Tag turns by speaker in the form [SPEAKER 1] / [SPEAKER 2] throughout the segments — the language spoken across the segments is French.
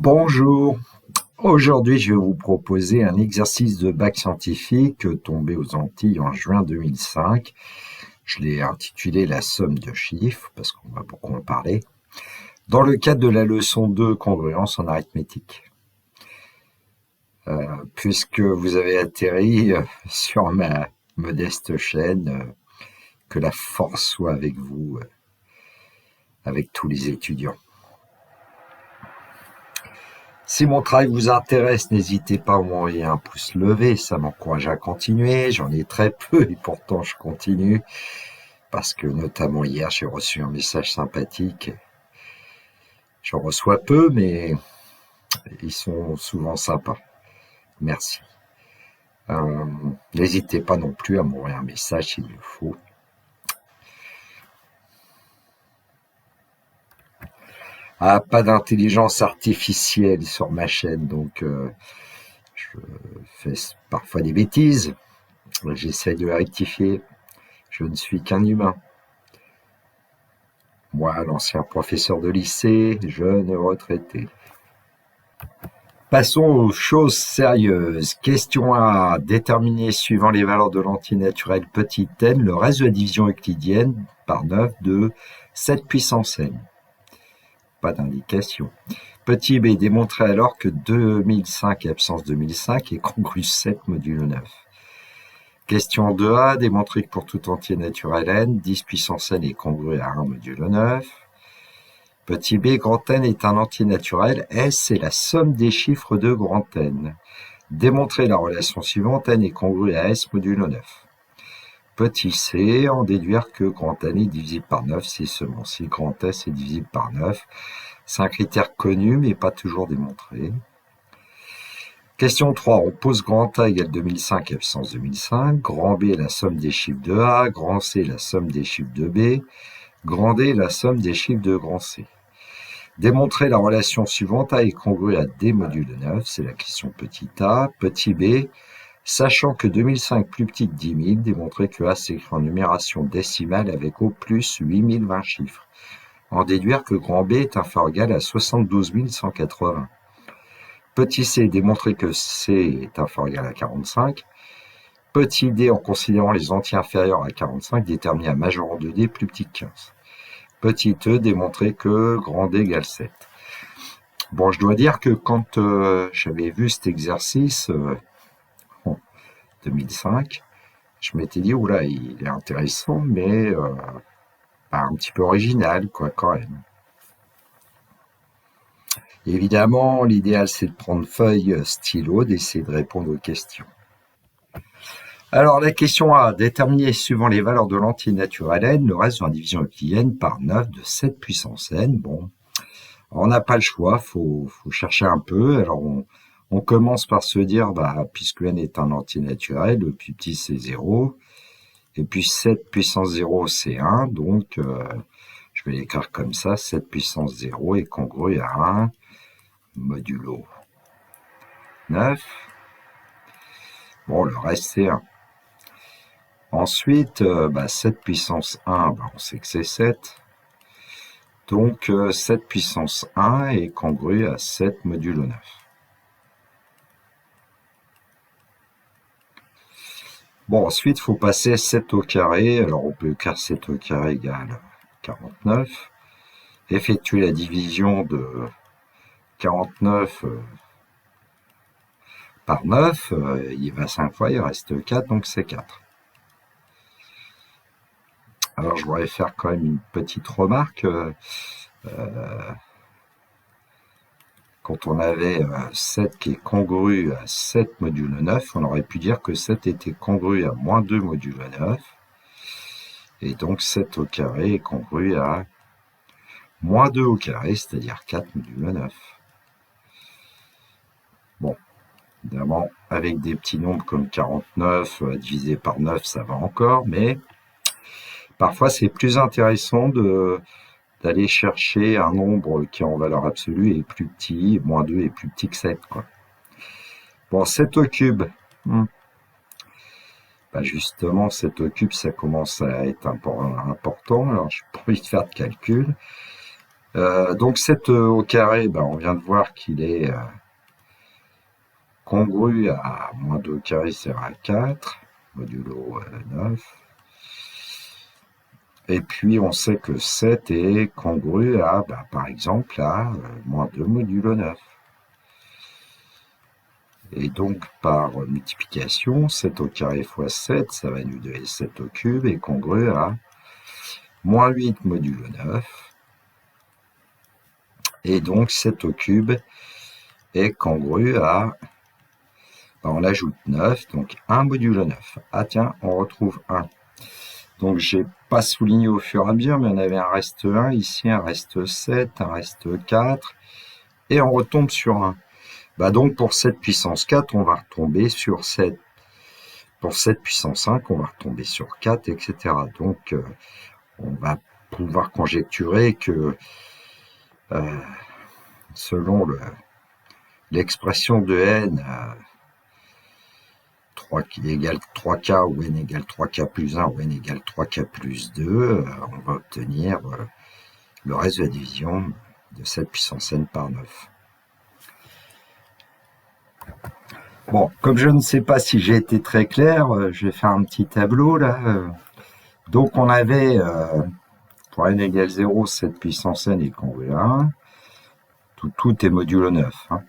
[SPEAKER 1] Bonjour, aujourd'hui je vais vous proposer un exercice de bac scientifique tombé aux Antilles en juin 2005. Je l'ai intitulé La somme de chiffres, parce qu'on va beaucoup en parler, dans le cadre de la leçon 2 congruence en arithmétique. Puisque vous avez atterri sur ma modeste chaîne, que la force soit avec vous, avec tous les étudiants. Si mon travail vous intéresse, n'hésitez pas à m'envoyer un pouce levé, ça m'encourage à continuer. J'en ai très peu et pourtant je continue parce que notamment hier j'ai reçu un message sympathique. J'en reçois peu mais ils sont souvent sympas. Merci. N'hésitez pas non plus à m'envoyer un message s'il le faut. Pas d'intelligence artificielle sur ma chaîne, donc je fais parfois des bêtises. J'essaie de rectifier. Je ne suis qu'un humain. Moi, l'ancien professeur de lycée, jeune retraité. Passons aux choses sérieuses. Question A. Déterminer, suivant les valeurs de l'antinaturel petit n, le reste de la division euclidienne par 9 de 7 puissance n. Pas d'indication. Petit b. Démontrer alors que 2005 absence 2005 est congru 7 modulo 9. Question 2a, démontrer que pour tout entier naturel n, 10 puissance n est congru à 1 modulo 9. Petit b, grand N est un entier naturel, S est la somme des chiffres de grand N. Démontrer la relation suivante, n est congru à S modulo 9. Petit c, en déduire que grand N est divisible par 9 si seulement si grand S est divisible par 9. C'est un critère connu mais pas toujours démontré. Question 3. On pose grand A égale 2005 absence 2005. Grand B est la somme des chiffres de A. Grand C est la somme des chiffres de B. Grand D est la somme des chiffres de grand C. Démontrer la relation suivante, A est congru à D modulo 9. C'est la question petit a. Petit b. Sachant que 2005 plus petit que 10 000, démontrer que A s'écrit en numération décimale avec au plus 8020 chiffres. En déduire que grand B est inférieur ou égal à 72 180. Petit c, démontrer que C est inférieur ou égal à 45. Petit d, en considérant les entiers inférieurs à 45, déterminer un majorant de D plus petit que 15. Petit e, démontrer que grand D égale 7. Bon, je dois dire que quand j'avais vu cet exercice en 2005, je m'étais dit, oula, il est intéressant, mais un petit peu original, quoi, quand même. Évidemment, l'idéal, c'est de prendre feuille, stylo, d'essayer de répondre aux questions. Alors, la question A, déterminer, suivant les valeurs de l'entier naturel n, le reste de la division euclidienne par 9 de 7 puissance n. Bon, on n'a pas le choix, faut chercher un peu. Alors, on commence par se dire, puisque n est un entier naturel, le plus petit, c'est 0. Et puis, 7 puissance 0, c'est 1. Donc, je vais l'écrire comme ça, 7 puissance 0 est congru à 1 modulo 9. Bon, le reste, c'est 1. Ensuite, 7 puissance 1, on sait que c'est 7. Donc, 7 puissance 1 est congru à 7 modulo 9. Bon, ensuite, il faut passer 7 au carré. Alors, on peut écrire 7 au carré égale 49. Effectuer la division de 49 par 9. Il va 5 fois, il reste 4, donc c'est 4. Alors, je voudrais faire quand même une petite remarque. Quand on avait 7 qui est congru à 7 modulo 9, on aurait pu dire que 7 était congru à moins 2 modulo 9. Et donc 7 au carré est congru à moins 2 au carré, c'est-à-dire 4 modulo 9. Bon, évidemment, avec des petits nombres comme 49 divisé par 9, ça va encore, mais parfois c'est plus intéressant d'aller chercher un nombre qui en valeur absolue est plus petit, moins 2 est plus petit que 7, quoi. Bon, 7 au cube. Justement, 7 au cube, ça commence à être important. Alors, je n'ai pas envie de faire de calcul. Donc 7 au carré, ben, on vient de voir qu'il est congru à moins 2 au carré, c'est à 4, modulo 9. Et puis on sait que 7 est congru à, ben, par exemple, à moins 2 modulo 9. Et donc par multiplication, 7 au carré fois 7, ça va nous donner 7 au cube, est congru à moins 8 modulo 9. Et donc 7 au cube est congru à, ben, on ajoute 9, donc 1 modulo 9. Ah tiens, on retrouve 1. Donc j'ai pas souligné au fur et à mesure, mais on avait un reste 1, ici un reste 7, un reste 4, et on retombe sur 1. Bah donc pour 7 puissance 4, on va retomber sur 7. Pour 7 puissance 5, on va retomber sur 4, etc. Donc on va pouvoir conjecturer que selon l'expression de n 3 qui égale 3k ou n égale 3k plus 1 ou n égale 3k plus 2, on va obtenir le reste de la division de 7 puissance n par 9. Bon, comme je ne sais pas si j'ai été très clair, je vais faire un petit tableau là. Donc on avait, pour n égale 0, 7 puissance n est congru à 1. Tout est modulo 9. Hein.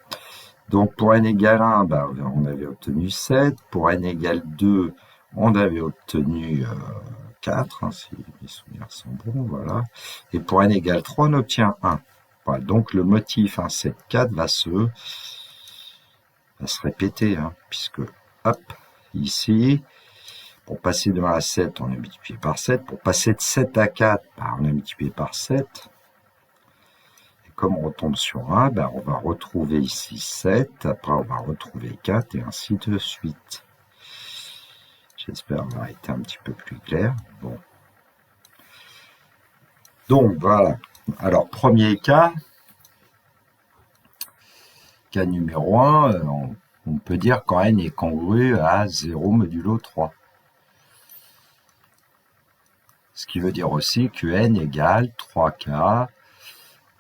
[SPEAKER 1] Donc pour n égale 1, bah, on avait obtenu 7. Pour n égale 2, on avait obtenu 4, hein, si mes souvenirs sont bons, voilà. Et pour n égale 3, on obtient 1. Voilà, donc le motif 1, 7, 4 va se répéter, hein, puisque, hop, ici, pour passer de 1 à 7, on a multiplié par 7. Pour passer de 7 à 4, bah, on a multiplié par 7. Et comme on retombe sur 1, bah, on va retrouver ici 7. Après, on va retrouver 4 et ainsi de suite. J'espère avoir été un petit peu plus clair. Bon. Donc, voilà. Alors, premier cas numéro 1, on peut dire quand n est congru à 0 modulo 3. Ce qui veut dire aussi que n égale 3k,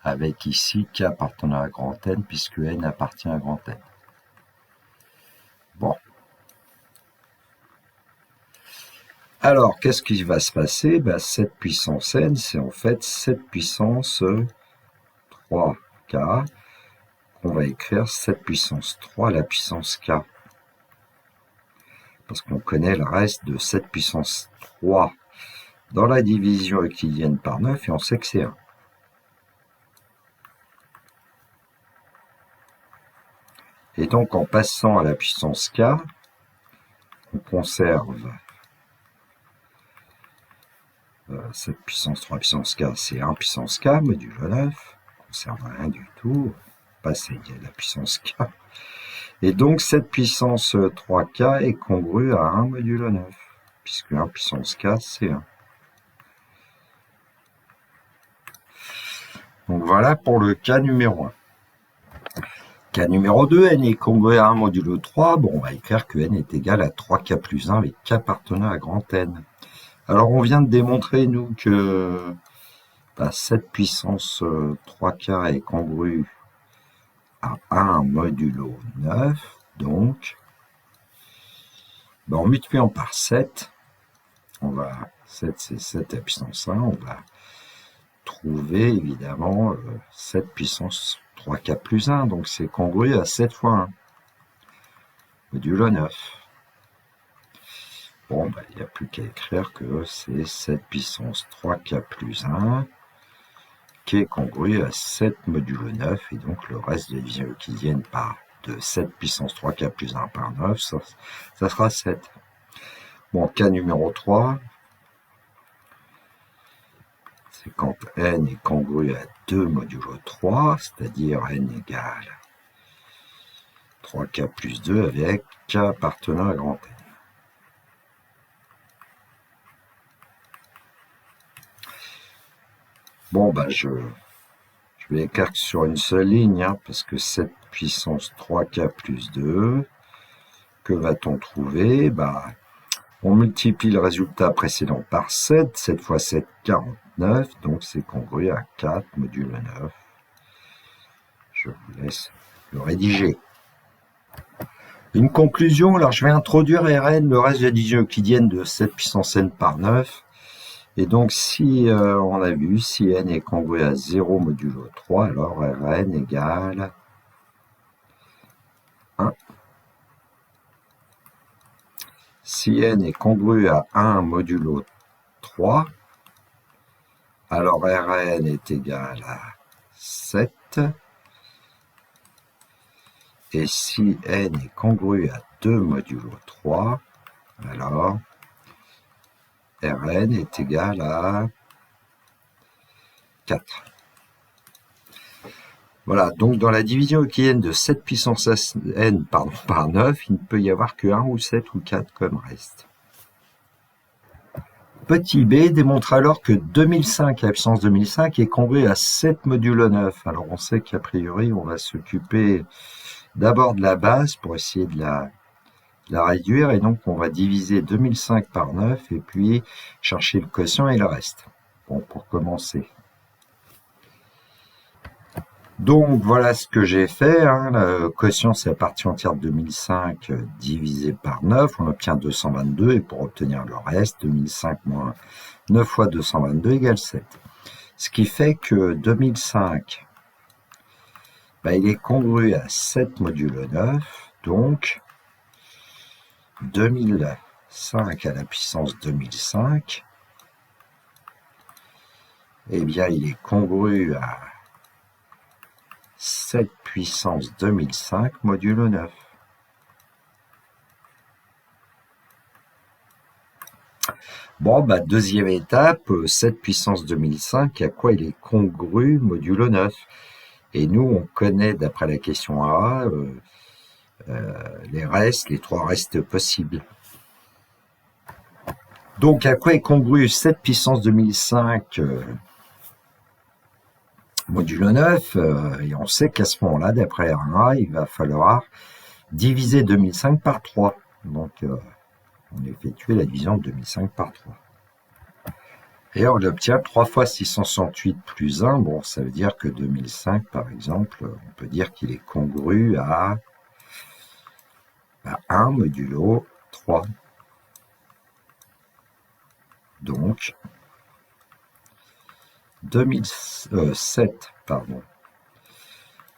[SPEAKER 1] avec ici k appartenant à grand N, puisque n appartient à grand N. Bon. Alors, qu'est-ce qui va se passer? Ben, 7 puissance n, c'est en fait 7 puissance 3k. On va écrire 7 puissance 3 à la puissance k. Parce qu'on connaît le reste de 7 puissance 3 dans la division euclidienne par 9, et on sait que c'est 1. Et donc, en passant à la puissance k, on conserve 7 puissance 3 puissance k, c'est 1 puissance k, modulo 9. On ne conserve rien du tout, passer à la puissance k. Et donc, cette puissance 3k est congrue à 1 modulo 9, puisque 1 puissance k, c'est 1. Donc, voilà pour le cas numéro 1. Cas numéro 2, n est congru à 1 modulo 3. Bon, on va écrire que n est égal à 3k plus 1 avec k appartenant à grand N. Alors, on vient de démontrer, nous, que 7 puissance 3k est congru à 1 modulo 9. Donc, en multipliant par 7, 7 c'est 7 à la puissance 1, on va trouver évidemment 7 puissance 3k plus 1, donc c'est congru à 7 fois 1, modulo 9. Bon, il n'y a plus qu'à écrire que c'est 7 puissance 3k plus 1, qui est congru à 7 modulo 9, et donc le reste de la division euclidienne de 7 puissance 3k plus 1 par 9, ça sera 7. Bon, cas numéro 3, c'est quand n est congru à 2 modulo 3, c'est-à-dire n égale 3k plus 2 avec k appartenant à grand N. Bon, je vais écrire sur une seule ligne, hein, parce que 7 puissance 3k plus 2, que va-t-on trouver? On multiplie le résultat précédent par 7. 7 fois 7, 49. Donc c'est congru à 4 modulo 9. Je vous laisse le rédiger. Une conclusion, alors je vais introduire Rn, le reste de la division euclidienne de 7 puissance n par 9. Et donc si on a vu, si n est congru à 0 modulo 3, alors Rn égale 1. Si n est congru à 1 modulo 3, alors Rn est égal à 7. Et si n est congru à 2 modulo 3, alors Rn est égal à 4. Voilà, donc dans la division euclidienne de 7 puissance n par 9, il ne peut y avoir que 1 ou 7 ou 4 comme reste. Petit b démontre alors que 2005 à la puissance 2005 est congru à 7 modulo 9. Alors on sait qu'a priori on va s'occuper d'abord de la base pour essayer de la réduire, et donc on va diviser 2005 par 9 et puis chercher le quotient et le reste. Bon, pour commencer. Donc voilà ce que j'ai fait, hein. Le quotient c'est la partie entière de 2005 divisé par 9, on obtient 222, et pour obtenir le reste, 2005 moins 9 fois 222 égale 7. Ce qui fait que 2005, il est congru à 7 modulo 9, donc 2005 à la puissance 2005, eh bien il est congru à 7 puissance 2005 modulo 9. Bon, deuxième étape, 7 puissance 2005, à quoi il est congru modulo 9. Et nous, on connaît, d'après la question A, les trois restes possibles. Donc, à quoi est congru 7 puissance 2005 modulo 9, et on sait qu'à ce moment-là, d'après R1A, il va falloir diviser 2005 par 3. Donc, on effectue la division de 2005 par 3. Et on obtient 3 fois 668 plus 1. Bon, ça veut dire que 2005, par exemple, on peut dire qu'il est congru à 1 modulo 3. Donc, 2007,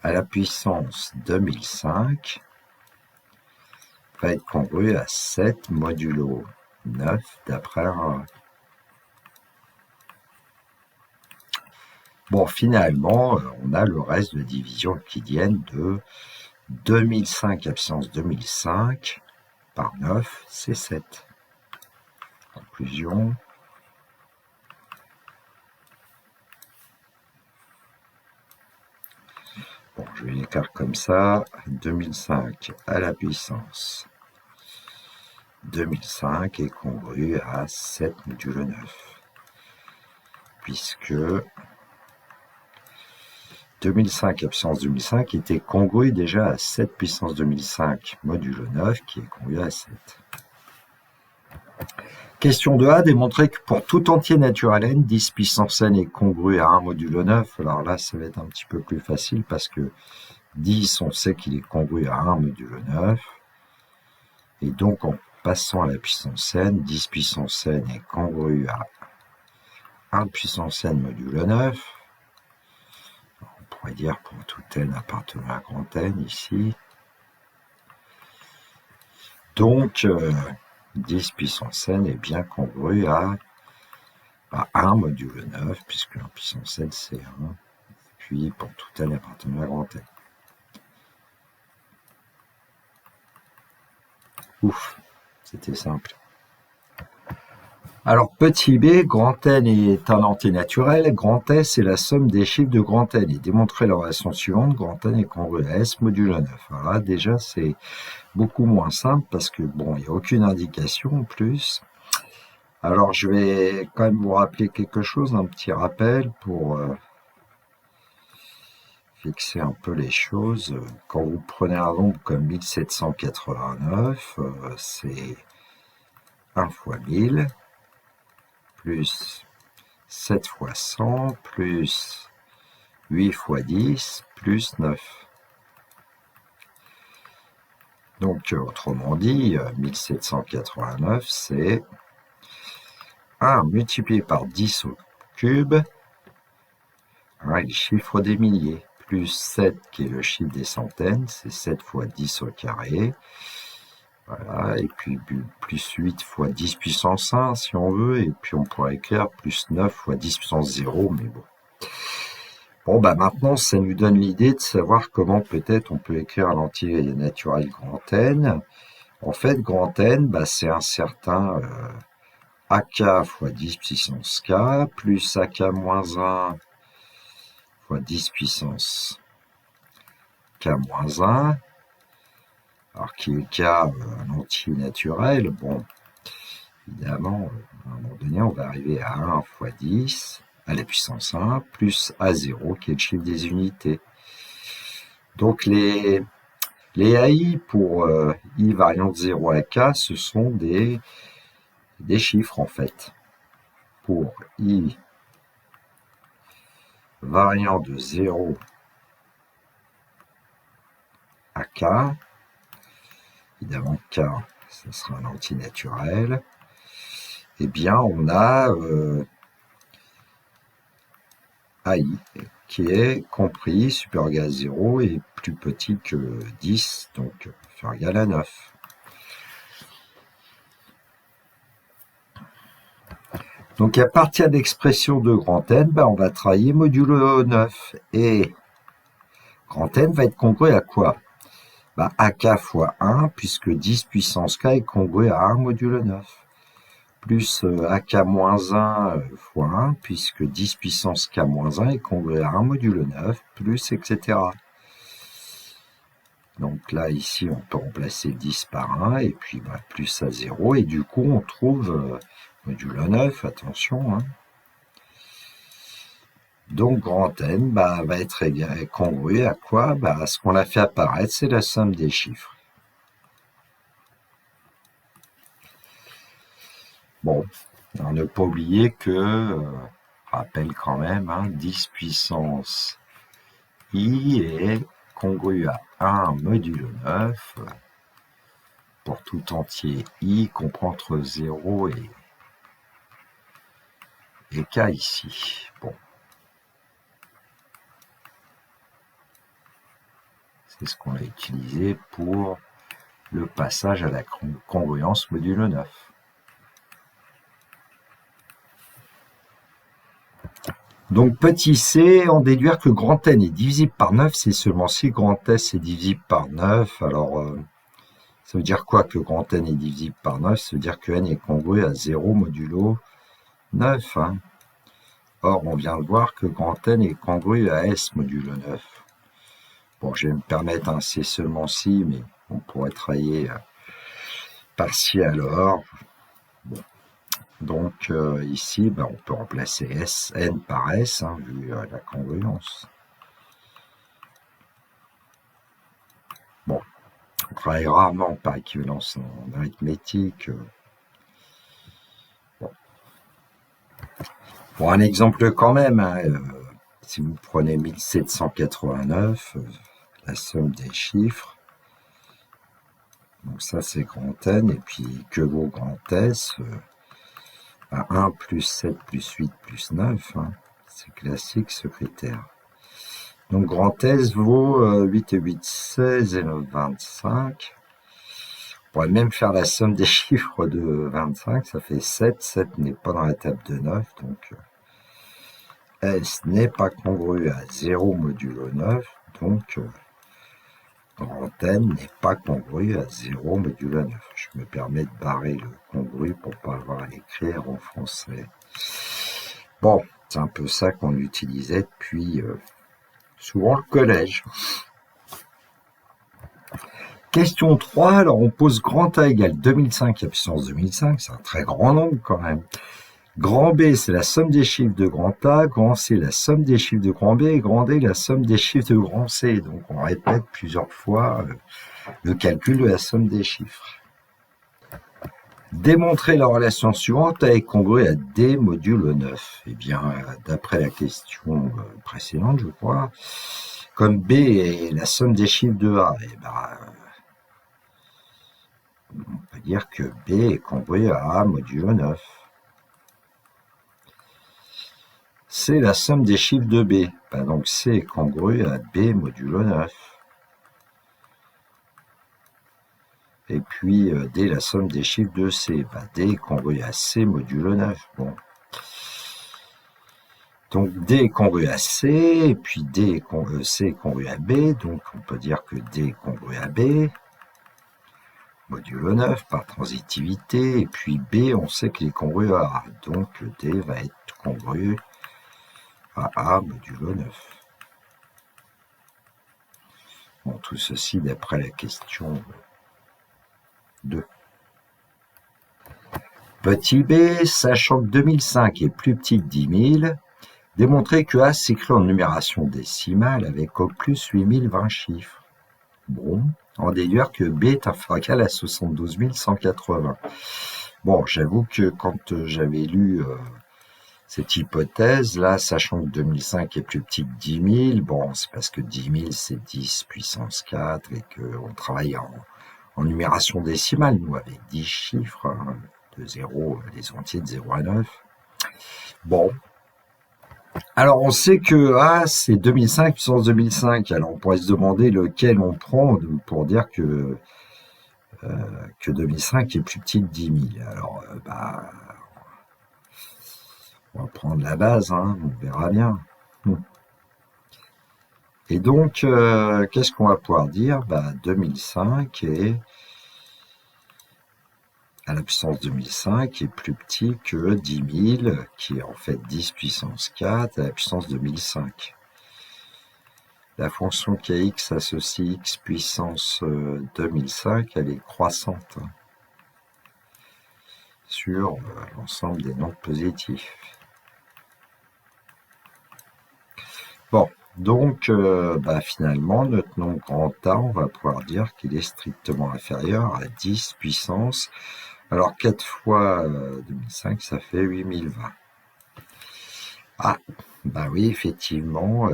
[SPEAKER 1] à la puissance 2005 va être congru à 7 modulo 9 d'après un... Bon, finalement, on a le reste de division euclidienne de 2005 à la puissance 2005 par 9, c'est 7. Conclusion. Bon, je vais l'écrire comme ça. 2005 à la puissance 2005 est congru à 7 modulo 9. Puisque 2005 à puissance 2005 était congru déjà à 7 puissance 2005 modulo 9 qui est congru à 7. Question 2A, démontrer que pour tout entier naturel n, 10 puissance n est congru à 1 modulo 9. Alors là, ça va être un petit peu plus facile parce que 10, on sait qu'il est congru à 1 modulo 9. Et donc, en passant à la puissance n, 10 puissance n est congru à 1 puissance n modulo 9. On pourrait dire pour tout n appartenant à grand N ici. Donc, 10 puissance n est bien congru à 1 modulo 9, puisque 1 puissance n c'est 1, puis pour tout n appartenant à grand N. Ouf, c'était simple. Alors, petit b, grand N est un entier naturel, grand S est la somme des chiffres de grand N. Et démontrer la relation suivante, grand N est congru à S modulo 9. Alors là, déjà, c'est beaucoup moins simple parce que, bon, il n'y a aucune indication en plus. Alors, je vais quand même vous rappeler quelque chose, un petit rappel pour fixer un peu les choses. Quand vous prenez un nombre comme 1789, c'est 1 fois 1000, plus 7 fois 100, plus 8 fois 10, plus 9. Donc, autrement dit, 1789, c'est 1 multiplié par 10 au cube, le chiffre des milliers, plus 7 qui est le chiffre des centaines, c'est 7 fois 10 au carré. Voilà, et puis plus 8 fois 10 puissance 1 si on veut, et puis on pourrait écrire plus 9 fois 10 puissance 0, mais bon. Bon, bah maintenant, ça nous donne l'idée de savoir comment peut-être on peut écrire l'entier naturel grand N. En fait, grand N, bah, c'est un certain AK fois 10 puissance K, plus AK moins 1 fois 10 puissance K moins 1, alors qui est K, un entier naturel. Bon, évidemment, à un moment donné, on va arriver à 1 fois 10 à la puissance 1, plus A0, qui est le chiffre des unités. Donc, les AI pour I variant de 0 à K, ce sont des chiffres, en fait. Pour I variant de 0 à K, évidemment K, ce sera un entier naturel, eh bien on a AI qui est compris supérieur égal à 0 et plus petit que 10, donc supérieur égal à 9. Donc à partir d'expression de grand N, ben, on va travailler modulo 9. Et grand N va être congruent à quoi? Bah, AK fois 1, puisque 10 puissance K est congruent à 1 modulo 9. Plus AK moins 1 fois 1, puisque 10 puissance K moins 1 est congruent à 1 modulo 9, plus, etc. Donc là, ici, on peut remplacer 10 par 1, et puis bah, plus à 0, et du coup, on trouve modulo 9, attention. Hein. Donc, grand N bah, va être congruent à quoi? Bah, à ce qu'on a fait apparaître, c'est la somme des chiffres. Bon, on ne pas oublier que, rappelle quand même, hein, 10 puissance I est congru à 1 modulo 9. Pour tout entier I comprend entre 0 et K ici. Bon. C'est ce qu'on a utilisé pour le passage à la congruence modulo 9. Donc, petit c, en déduire que grand N est divisible par 9, c'est seulement si grand S est divisible par 9. Alors, ça veut dire quoi que grand N est divisible par 9? Ça veut dire que N est congruent à 0 modulo 9. Hein. Or, on vient de voir que grand N est congruent à S modulo 9. Bon, je vais me permettre un C seulement si, mais on pourrait travailler par si alors. Bon. Donc ici, ben, on peut remplacer N par S, hein, vu la congruence. Bon, on travaille rarement par équivalence en arithmétique. Bon. Pour un exemple quand même, hein, si vous prenez 1789, la somme des chiffres, donc ça c'est grand N, et puis que vaut grand S? 1 plus 7 plus 8 plus 9, hein. C'est classique ce critère. Donc grand S vaut 8 et 8, 16 et 9, 25. On pourrait même faire la somme des chiffres de 25, ça fait 7. 7 n'est pas dans la table de 9, donc S n'est pas congru à 0 modulo 9, donc grand N n'est pas congru à 0 modulo 9. Je me permets de barrer le congru pour ne pas avoir à l'écrire en français. Bon, c'est un peu ça qu'on utilisait depuis souvent le collège. Question 3, alors on pose grand A égale 2005 à puissance 2005, c'est un très grand nombre quand même. Grand B, c'est la somme des chiffres de grand A, grand C, la somme des chiffres de grand B, et grand D, la somme des chiffres de grand C. Donc on répète plusieurs fois le calcul de la somme des chiffres. Démontrer la relation suivante est congrue à D modulo 9. Eh bien, d'après la question précédente, je crois, comme B est la somme des chiffres de A, eh ben, on peut dire que B est congru à A modulo 9. C la somme des chiffres de B. Ben donc C est congru à B modulo 9. Et puis D la somme des chiffres de C. Ben D est congru à C modulo 9. Bon. Donc D est congru à C, et puis C est congru à B, donc on peut dire que D est congru à B, modulo 9 par transitivité, et puis B, on sait qu'il est congru à A, donc D va être congru à A modulo 9. Bon, tout ceci d'après la question 2. Petit b, sachant que 2005 est plus petit que 10 000, démontrer que A s'écrit en numération décimale avec au plus 8020 chiffres. Bon, en déduire que B est inférieur à 72 180. Bon, j'avoue que quand j'avais lu cette hypothèse, là, sachant que 2005 est plus petit que 10 000, bon, c'est parce que 10 000, c'est 10 puissance 4 et qu'on travaille en numération décimale, nous, avec 10 chiffres, hein, de 0, les entiers de 0 à 9. Bon. Alors, on sait que A, c'est 2005 puissance 2005. Alors, on pourrait se demander lequel on prend pour dire que 2005 est plus petit que 10 000. Alors, on va prendre la base, hein, on verra bien. Et donc, qu'est-ce qu'on va pouvoir dire? 2005 est à la puissance 2005 est plus petit que 10 000, qui est en fait 10 puissance 4 à la puissance 2005. La fonction kx associe x puissance 2005, elle est croissante sur l'ensemble des nombres positifs. Bon, donc finalement, notre nombre grand A, on va pouvoir dire qu'il est strictement inférieur à 10 puissance. Alors 4 fois 2005, ça fait 8020. Ah, oui, effectivement,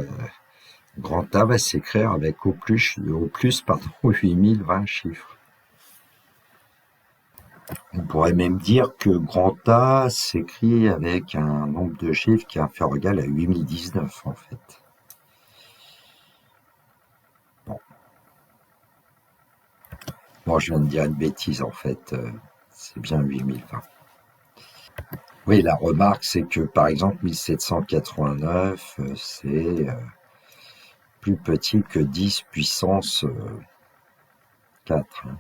[SPEAKER 1] grand A va s'écrire avec au plus 8020 chiffres. On pourrait même dire que grand A s'écrit avec un nombre de chiffres qui est inférieur ou égal à 8019 en fait. Bon, je viens de dire une bêtise en fait, c'est bien 8020. Oui, la remarque, c'est que par exemple 1789, c'est plus petit que 10 puissance 4, hein,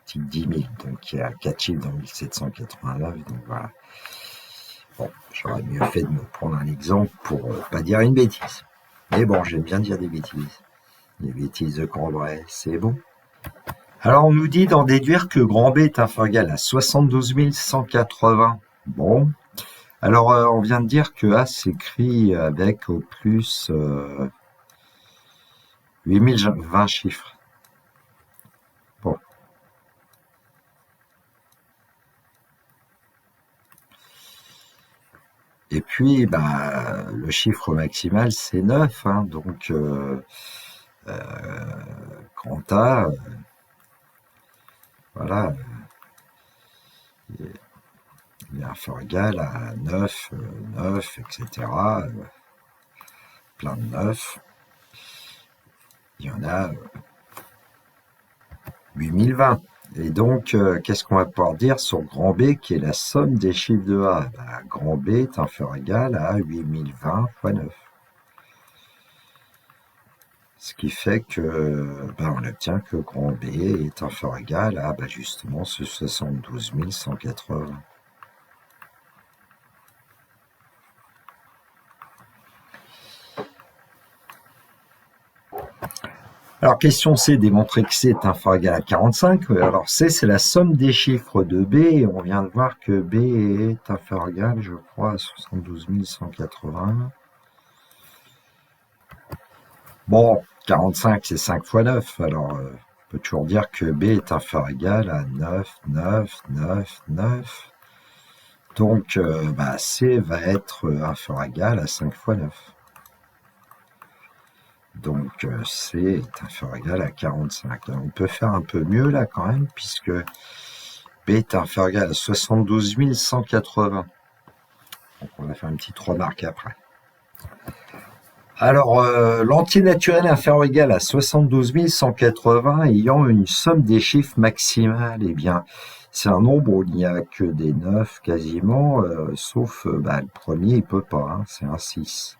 [SPEAKER 1] petit que 10 000, donc il y a 4 chiffres dans 1789, donc voilà. Bon, j'aurais mieux fait de me prendre un exemple pour pas dire une bêtise. Mais bon, j'aime bien dire des bêtises. Les bêtises de Cambrai, c'est bon. Alors on nous dit d'en déduire que grand B est inférieur ou égal à 72 180. Bon, alors on vient de dire que A s'écrit avec au plus 8020 chiffres. Bon. Et puis, le chiffre maximal, c'est 9, hein, donc grand A, voilà, il est inférieur ou égal à 9, 9, etc. Plein de 9. Il y en a 8020. Et donc, qu'est-ce qu'on va pouvoir dire sur grand B, qui est la somme des chiffres de A? Grand B est inférieur ou égal à 8020 fois 9. Ce qui fait que, on obtient que grand B est inférieur ou égal à, justement, ce 72 180. Alors, question C, démontrer que C est inférieur ou égal à 45. Alors, C, c'est la somme des chiffres de B, et on vient de voir que B est inférieur ou égal, je crois, à 72 180. Bon, 45, c'est 5 fois 9, alors On peut toujours dire que B est inférieur ou égal à 9, 9, 9, 9. Donc, C va être inférieur ou égal à 5 fois 9. Donc, C est inférieur ou égal à 45. Alors, on peut faire un peu mieux là quand même, puisque B est inférieur ou égal à 72 180. Donc, on va faire une petite remarque après. Alors, l'entier naturel inférieur ou égal à 72 180 ayant une somme des chiffres maximale, eh bien, c'est un nombre où il n'y a que des 9 quasiment, sauf le premier, il peut pas, hein, c'est un 6.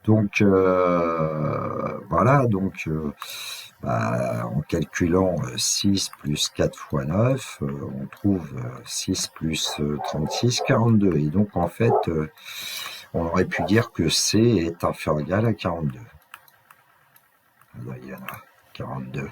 [SPEAKER 1] Donc, voilà, donc, en calculant 6 plus 4 fois 9, on trouve 6 plus 36, 42. Et donc, en fait, on aurait pu dire que C est inférieur ou égal à 42. Alors, il y en a 42.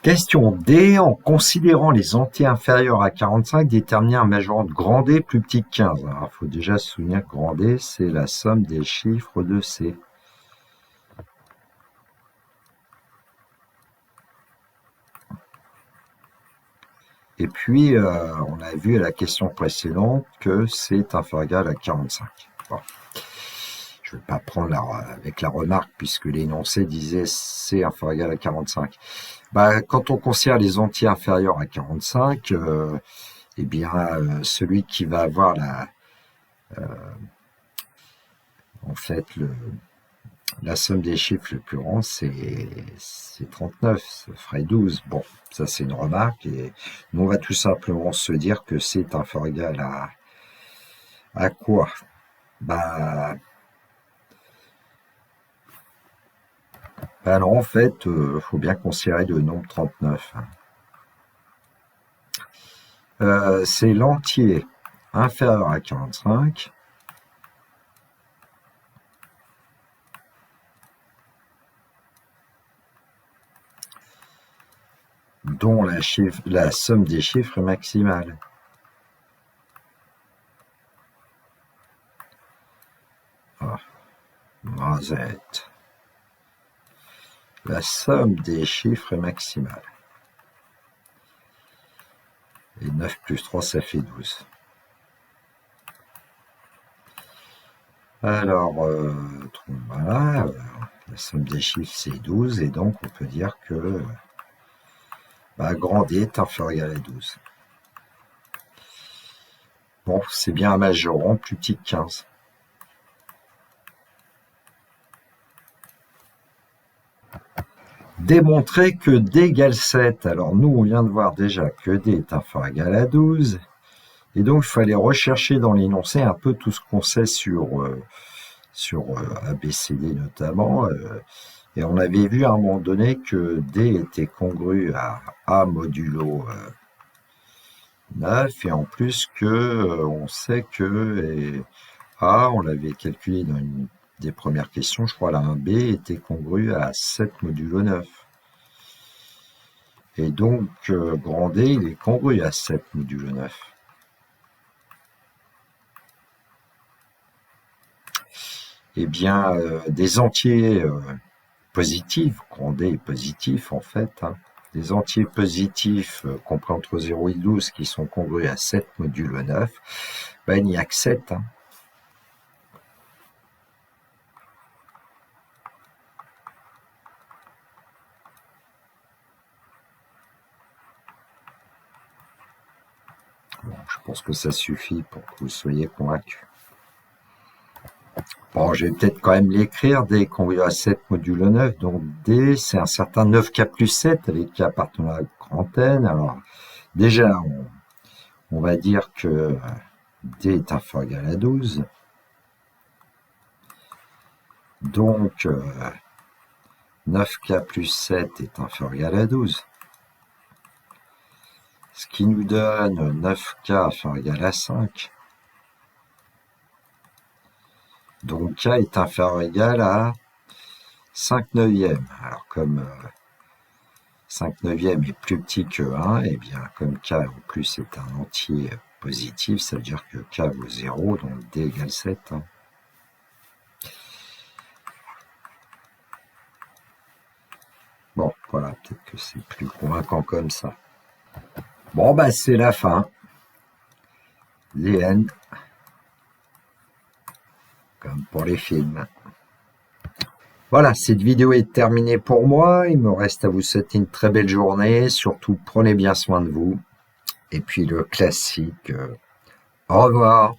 [SPEAKER 1] Question D. En considérant les entiers inférieurs à 45, déterminer un majorant de grand D plus petit que 15. Alors, il faut déjà se souvenir que grand D, c'est la somme des chiffres de C. Et puis, on a vu à la question précédente que c'est inférieur ou égal à 45. Bon. Je ne vais pas prendre avec la remarque puisque l'énoncé disait c'est inférieur ou égal à 45. Quand on considère les entiers inférieurs à 45, eh bien, celui qui va avoir en fait, la somme des chiffres le plus grand, c'est 39, ça ferait 12. Bon, ça c'est une remarque, et nous on va tout simplement se dire que c'est inférieur ou égal à quoi? Alors en fait, faut bien considérer le nombre 39. C'est l'entier inférieur à 45 dont la somme des chiffres est maximale. Mazette. La somme des chiffres est maximale. Et 9 plus 3, ça fait 12. Alors, voilà, la somme des chiffres, c'est 12, et donc on peut dire que grand D est inférieur ou égal à 12. Bon, c'est bien un majorant plus petit que 15. Démontrer que D égale 7. Alors nous, on vient de voir déjà que D est inférieur ou égal à 12. Et donc, il fallait rechercher dans l'énoncé un peu tout ce qu'on sait sur ABCD notamment. Et on avait vu à un moment donné que D était congru à A modulo 9. Et en plus que on sait que A, on l'avait calculé dans une des premières questions, je crois, là, un B était congru à 7 modulo 9. Et donc, grand D, il est congru à 7 modulo 9. Eh bien, des entiers positifs, grand D est positif en fait, hein, des entiers positifs compris entre 0 et 12 qui sont congrus à 7 modulo 9, il n'y a que 7. Hein. Bon, je pense que ça suffit pour que vous soyez convaincus. Bon, je vais peut-être quand même l'écrire, D congrue à 7 modulo 9, donc D, c'est un certain 9K plus 7 avec K appartenant à la grande N. Alors, déjà, on va dire que D est inférieur ou égal à 12. Donc, 9K plus 7 est inférieur ou égal à 12. Ce qui nous donne 9K inférieur ou égal à 5. Donc K est inférieur ou égal à 5 neuvièmes. Alors comme 5 neuvièmes est plus petit que 1, et bien comme K en plus est un entier positif, ça veut dire que K vaut 0, donc D égale 7. Hein. Voilà, peut-être que c'est plus convaincant comme ça. Bon, bah, c'est la fin. The end. Comme pour les films. Voilà, cette vidéo est terminée pour moi. Il me reste à vous souhaiter une très belle journée. Surtout, prenez bien soin de vous. Et puis le classique, au revoir.